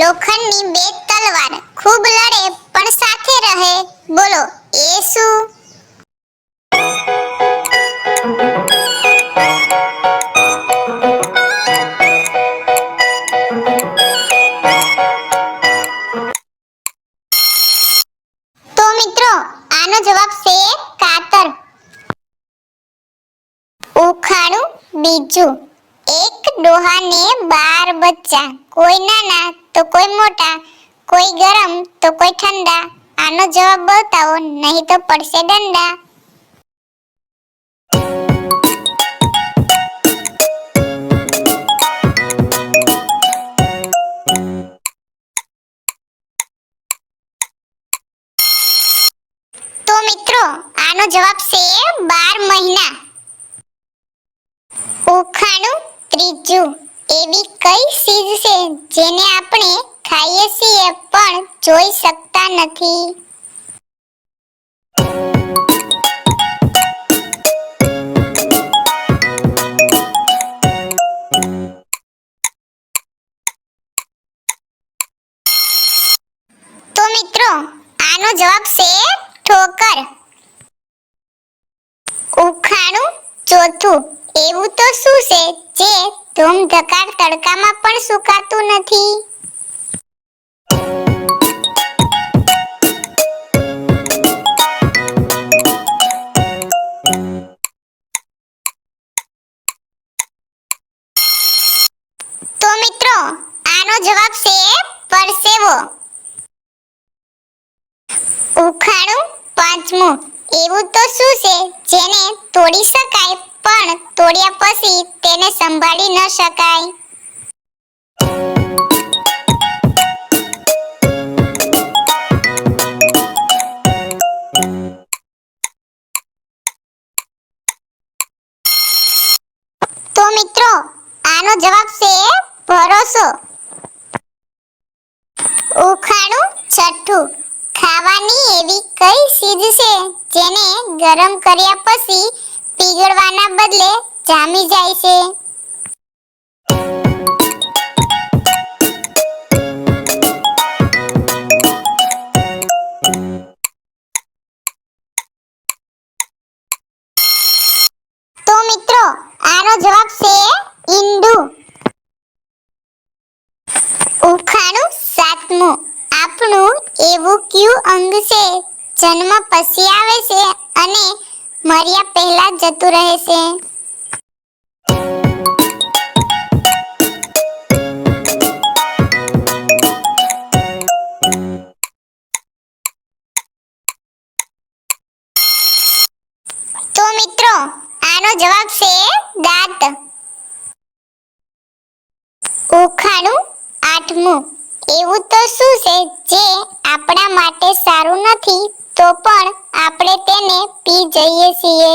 લોખંડની બે તલવાર ખૂબ લડે પણ સાથે રહે, બોલો એ શું? તો મિત્રો આનો જવાબ છે કાતર. ઉખાણું બીજું. એક ડોહાને 12 બચ્ચા, કોઈ નાના તો કોઈ મોટા, કોઈ ગરમ તો કોઈ ઠંડા. આનો જવાબ બતાવો, નહીં તો પડશે દંડા. તો મિત્રો આનો જવાબ છે 12 મહિના. ઉખાણું ત્રીજું. એવી કઈ ચીજ છે જેને આપણે ખાઈએ છીએ પણ જોઈ શકતા નથી? તો મિત્રો આનો જવાબ છે ઠોકર. ઉખાણું ચોથું. એવું તો શું છે જે ધૂમધકાર તડકામાં પણ સુકાતું નથી? તો મિત્રો આનો જવાબ છે પરસેવો. ઉખાણું પાંચમું. એવું તો શું છે જેને તોડી શકાય પણ તોડ્યા પછી તેને સંભાળી ન શકાય? તો મિત્રો આનો જવાબ છે ભરોસો. ઉખાણું છઠ્ઠું. ખાવાની એવી કઈ ચીજ છે જેને ગરમ કર્યા પછી પીગળવાના બદલે જામી જાય છે? તો મિત્રો આનો જવાબ છે ઈંડું. ઉખાણું સાતમું. આપણું એવું કયું અંગ છે જન્મ પછી આવે છે અને મર્યા પહેલા જતું રહે છે? તો મિત્રો આનો જવાબ છે દાંત. ઉખાણું આઠમું. એવું તો શું છે જે આપણા માટે સારું નથી તો પણ આપણે તેને પી જઈએ છીએ?